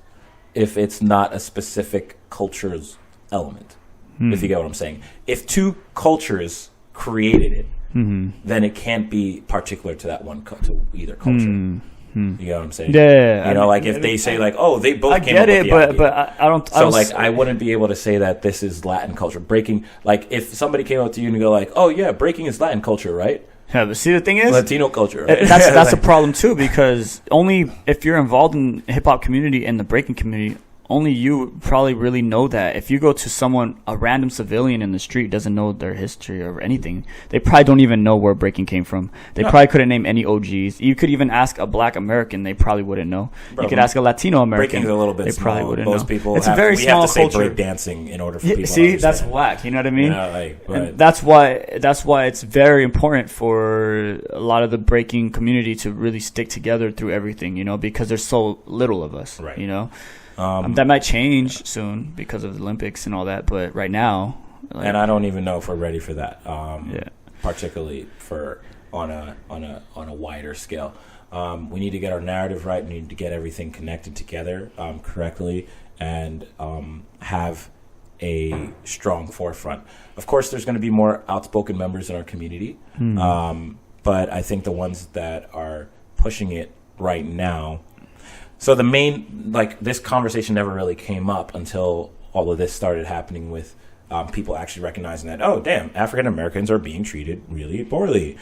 if it's not a specific culture's element. If you get what I'm saying. If two cultures created it, then it can't be particular to that one to either culture. You know what I'm saying? Yeah. You know, like if they say like, oh, they both came up with the idea. But I don't. So like, I wouldn't be able to say that this is Latin culture. Breaking, like if somebody came up to you and go like, oh yeah, breaking is Latin culture, right? Yeah, but see, the thing is, Latino culture. Right? That's a problem too, because only if you're involved in the hip hop community and the breaking community, only you probably really know that. If you go to a random civilian in the street doesn't know their history or anything, they probably don't even know where breaking came from. They probably couldn't name any OGs. You could even ask a black American, they probably wouldn't know. You could ask a Latino American, breaking's a little bit they small. probably wouldn't Most know. people it's have, a very we small have to culture. say break dancing in order for people See, to understand. that's whack. You know what I mean? Right. That's why it's very important for a lot of the breaking community to really stick together through everything, because there's so little of us, right. That might change soon because of the Olympics and all that, but right now, and I don't even know if we're ready for that. Particularly for on a wider scale. We need to get our narrative right. We need to get everything connected together correctly, and have a strong forefront. Of course, there's going to be more outspoken members in our community, but I think the ones that are pushing it right now. So the main, this conversation never really came up until all of this started happening with people actually recognizing that, oh, damn, African Americans are being treated really poorly.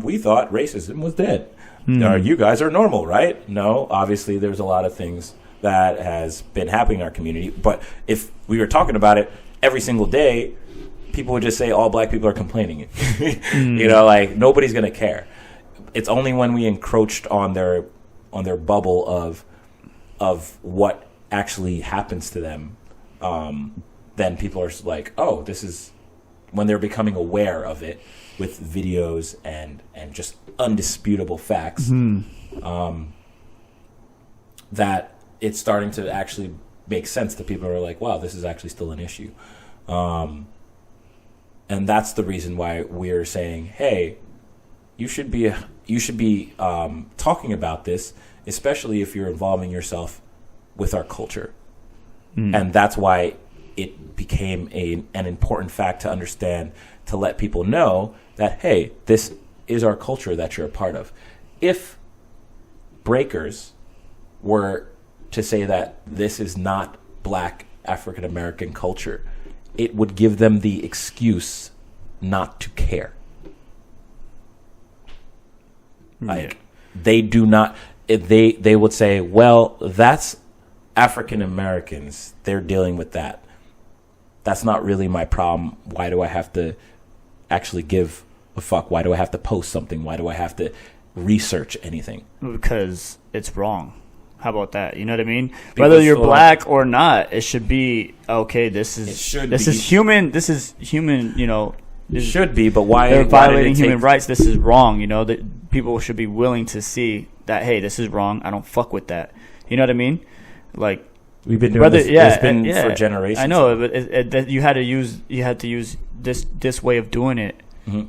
We thought racism was dead. You guys are normal, right? No, obviously there's a lot of things that has been happening in our community. But if we were talking about it every single day, people would just say all black people are complaining. Nobody's going to care. It's only when we encroached on their bubble of what actually happens to them, then people are like, oh, this is when they're becoming aware of it with videos and just undisputable facts, that it's starting to actually make sense to people who are like, wow, this is actually still an issue. And that's the reason why we're saying, hey, you should be talking about this, especially if you're involving yourself with our culture. And that's why it became an important fact to understand, to let people know that, hey, this is our culture that you're a part of. If breakers were to say that this is not black African American culture, it would give them the excuse not to care. They do not. They would say, well, that's African Americans. They're dealing with that. That's not really my problem. Why do I have to actually give a fuck? Why do I have to post something? Why do I have to research anything? Because it's wrong. How about that? You know what I mean? Whether you're black or not, it should be okay. This is human. This is human. It should be, but why? They're violating human rights. This is wrong. That people should be willing to see that. Hey, this is wrong. I don't fuck with that. You know what I mean? We've been doing this. It's been for generations. I know, but you had to use this way of doing it.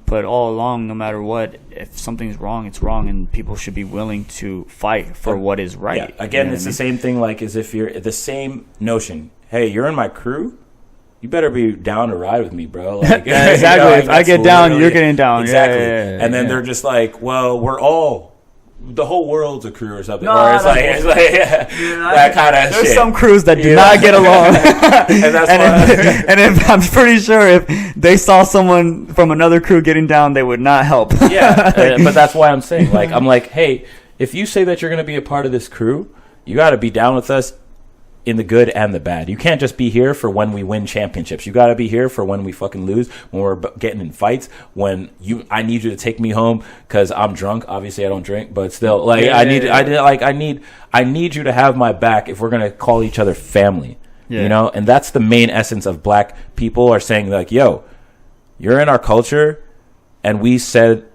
But all along, no matter what, if something's wrong, it's wrong, and people should be willing to fight for what is right. Yeah. Again, it's the same thing. As if you're the same notion. Hey, you're in my crew. You better be down to ride with me, bro. Exactly. If I get down, you're getting down. Exactly. Yeah, and then they're just like, well, the whole world's a crew or something. No, or it's that kind of shit. There's some crews that do not get along. and if I'm pretty sure if they saw someone from another crew getting down, they would not help. But that's why I'm saying, I'm like, hey, if you say that you're going to be a part of this crew, you got to be down with us in the good and the bad. You can't just be here for when we win championships. You got to be here for when we fucking lose, when we're getting in fights, when I need you to take me home because I'm drunk. Obviously, I don't drink, but still, I need you to have my back if we're gonna call each other family. And that's the main essence of black people are saying, yo, you're in our culture, and we said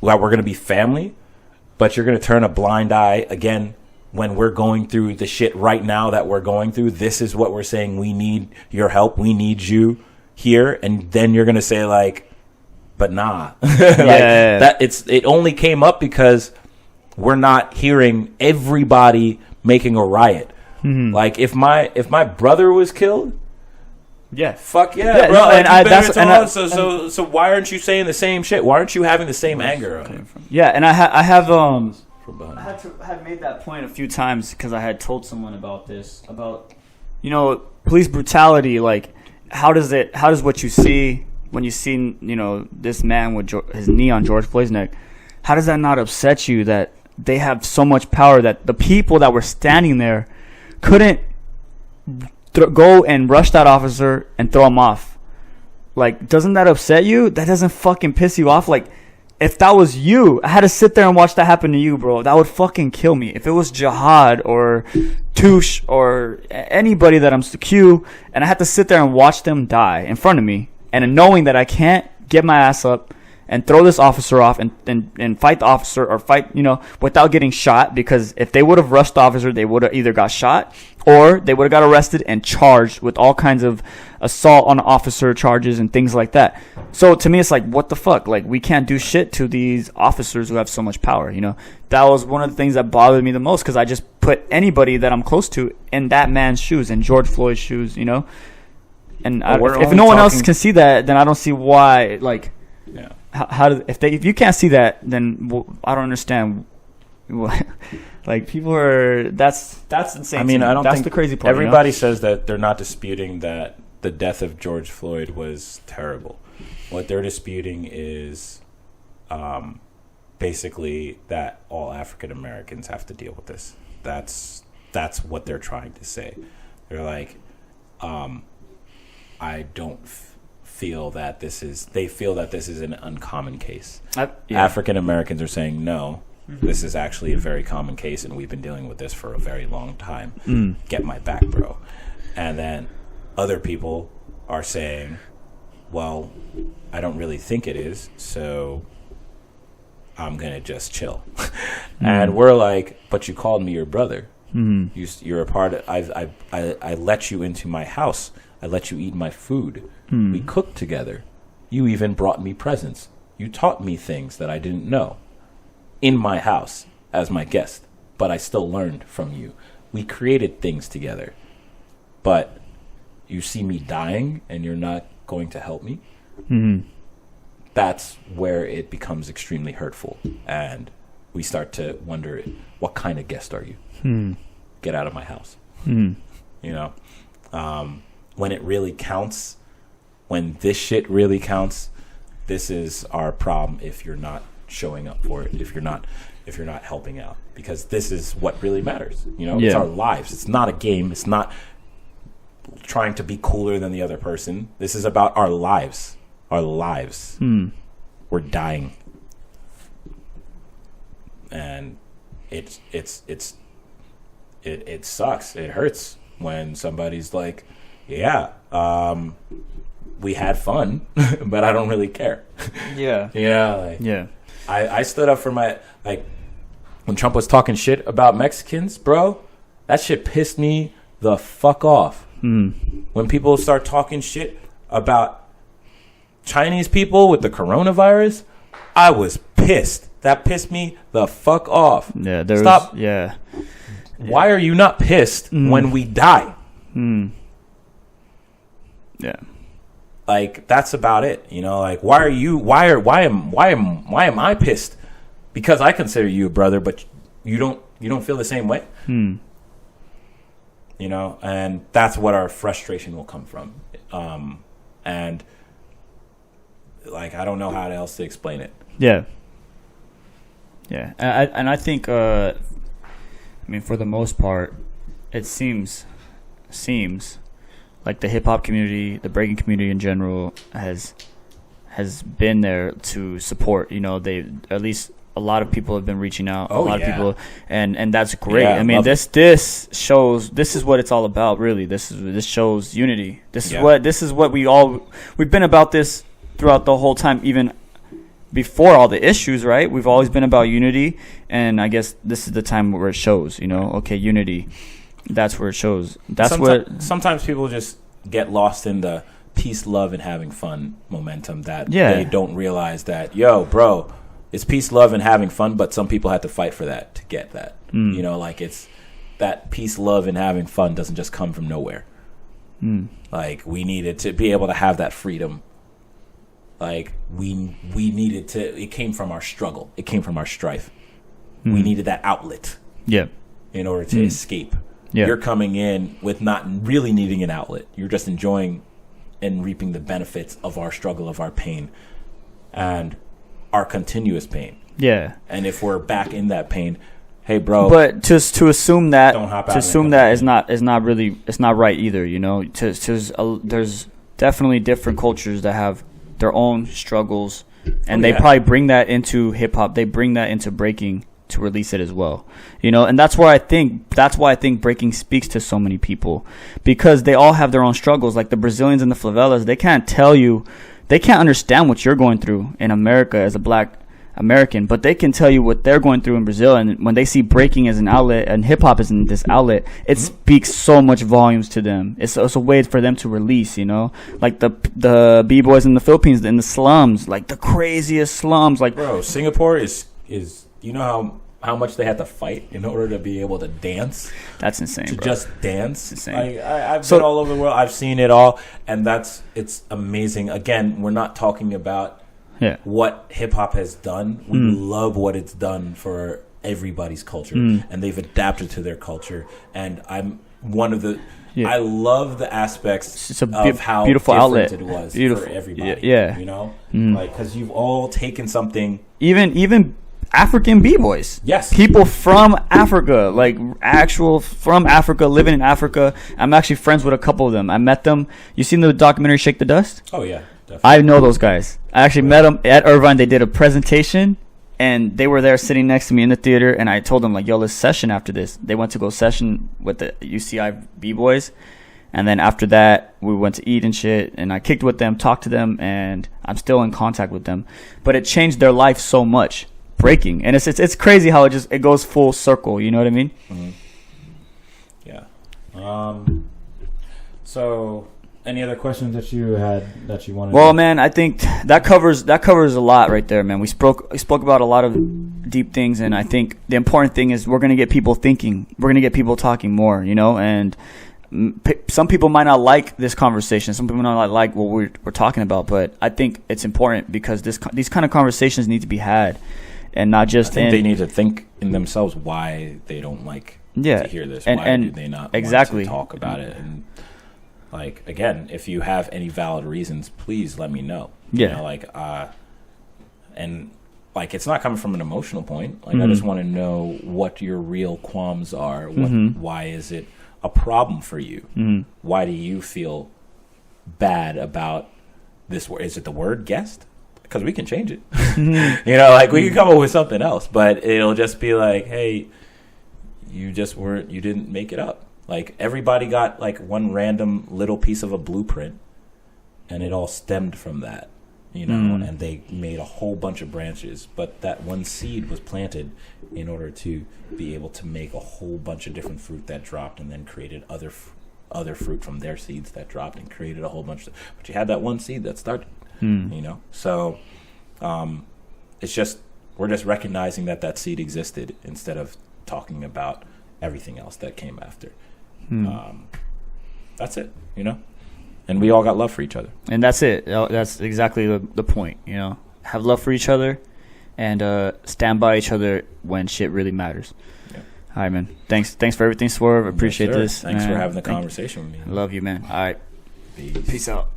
we're gonna be family, but you're gonna turn a blind eye again. When we're going through the shit right now that we're going through, this is what we're saying. We need your help. We need you here. And then you're going to say but nah. That it only came up because we're not hearing everybody making a riot. If my brother was killed, fuck yeah, bro. So why aren't you saying the same shit? Why aren't you having the same anger on him? Yeah, and I have I had made that point a few times because I had told someone about this, about police brutality. How does what you see when you see, this man with his knee on George Floyd's neck, how does that not upset you that they have so much power that the people that were standing there couldn't go and rush that officer and throw him off? Like, doesn't that upset you? That doesn't fucking piss you off? Like, if that was you, I had to sit there and watch that happen to you, bro. That would fucking kill me. If it was Jihad or Touche or anybody that I'm Q, and I had to sit there and watch them die in front of me, and knowing that I can't get my ass up and throw this officer off and fight the officer or fight, without getting shot, because if they would have rushed the officer, they would have either got shot or they would have got arrested and charged with all kinds of assault on officer charges and things like that. So to me, it's like, what the fuck? Like, we can't do shit to these officers who have so much power, That was one of the things that bothered me the most, because I just put anybody that I'm close to in that man's shoes, in George Floyd's shoes, And if no one else can see that, then I don't see why, like... Yeah. If you can't see that, then I don't understand. Like, people are that's insane. I mean, I don't that's think the crazy part. Everybody says that they're not disputing that the death of George Floyd was terrible. What they're disputing is, basically that all African Americans have to deal with this. That's what they're trying to say. They're like, I don't. Feel that this is an uncommon case. African Americans are saying no, this is actually a very common case, and we've been dealing with this for a very long time. Get my back, bro. And then other people are saying, well, I don't really think it is, so I'm gonna just chill. And we're like, but you called me your brother. You're a part of. I let you into my house. I let you eat my food. We cooked together. You even brought me presents. You taught me things that I didn't know in my house as my guest, but I still learned from you. We created things together, but you see me dying and you're not going to help me. That's where it becomes extremely hurtful, and we start to wonder, what kind of guest are you? Get out of my house. When it really counts, when this shit really counts, this is our problem. If you're not showing up for it, if you're not helping out, because this is what really matters. It's our lives. It's not a game. It's not trying to be cooler than the other person. This is about our lives. Our lives. We're dying, and it sucks. It hurts when somebody's like, yeah, we had fun, but I don't really care. Yeah. I stood up for my, when Trump was talking shit about Mexicans, bro, that shit pissed me the fuck off. When people start talking shit about Chinese people with the coronavirus, I was pissed. That pissed me the fuck off. Yeah, Stop. Why are you not pissed when we die? Yeah. Like, that's about it. Why am I pissed? Because I consider you a brother, but you don't feel the same way. And that's what our frustration will come from. And I don't know how else to explain it. Yeah. I think, for the most part, it seems like the hip hop community, the breaking community in general, has been there to support. They, at least a lot of people have been reaching out. A lot of people, and that's great. Yeah, this shows, this is what it's all about. Really, this shows unity. This is what we've been about this throughout the whole time, even before all the issues. Right, we've always been about unity, and I guess this is the time where it shows. Unity. That's where it shows. Sometimes people just get lost in the peace, love, and having fun momentum that they don't realize that, bro, it's peace, love, and having fun, but some people have to fight for that to get that. It's that peace, love, and having fun doesn't just come from nowhere. We needed to be able to have that freedom. We needed to. It came from our struggle. It came from our strife. We needed that outlet. Yeah. In order to escape. Yeah. You're coming in with not really needing an outlet. You're just enjoying and reaping the benefits of our struggle, of our pain, and our continuous pain. Yeah. And if we're back in that pain, hey, bro. But just to assume that, is not right either. You know, there's definitely different cultures that have their own struggles, and they probably bring that into hip hop. They bring that into breaking to release it as well, you know. And that's why I think breaking speaks to so many people, because they all have their own struggles. Like the Brazilians in the favelas, they can't understand what you're going through in America as a black American, but they can tell you what they're going through in Brazil. And when they see breaking as an outlet and hip hop as in this outlet, it speaks so much volumes to them. It's a way for them to release, you know, like the b-boys in the Philippines, in the slums, like the craziest slums. Like, bro, Singapore is you know how much they had to fight in order to be able to dance. That's insane. To bro. just dance. It's insane. I've been all over the world. I've seen it all, and it's amazing. Again, we're not talking about what hip hop has done. We love what it's done for everybody's culture, and they've adapted to their culture. And I'm one of the. Yeah. I love the aspects of how beautiful different outlet. It was beautiful. For everybody. Yeah. You know, like because you've all taken something. Even African b-boys. Yes. People from Africa, like actual from Africa, living in Africa. I'm actually friends with a couple of them. I met them. You seen the documentary Shake the Dust? Oh yeah, definitely. I know those guys. I actually met them at Irvine. They did a presentation, and they were there sitting next to me in the theater, and I told them, like, yo, let's session after this. They went to go session with the UCI b-boys, and then after that, we went to eat and shit, and I kicked with them, talked to them, and I'm still in contact with them. But it changed their life so much, breaking. And it's crazy how it goes full circle, you know what I mean? Mm-hmm. Yeah. So any other questions that you wanted? Well, man, I think that covers a lot right there, man. We spoke about a lot of deep things, and I think the important thing is we're going to get people thinking. We're going to get people talking more, you know, and some people might not like this conversation. Some people might not like what we're talking about, but I think it's important because these kind of conversations need to be had, and not just. I think they need to think in themselves why they don't like to hear this. Why do they not want to talk about it? And like, again, if you have any valid reasons, please let me know. Yeah. You know, and like, it's not coming from an emotional point. Like, I just want to know what your real qualms are. Why is it a problem for you? Why do you feel bad about this word? Is it the word guest? Because we can change it. You know, like, we can come up with something else, but it'll just be like, hey, you didn't make it up. Like, everybody got like one random little piece of a blueprint, and it all stemmed from that, you know, and they made a whole bunch of branches, but that one seed was planted in order to be able to make a whole bunch of different fruit that dropped, and then created other fruit from their seeds that dropped and created a whole bunch but you had that one seed that started, you know? So it's just, we're just recognizing that seed existed instead of talking about everything else that came after. That's it, you know, and we all got love for each other, and that's it. That's exactly the point, you know. Have love for each other, and stand by each other when shit really matters. Yeah. All right, man. Thanks for everything, Swirv. Appreciate this. Thanks for having the conversation with me. I love you, man. All right, peace out.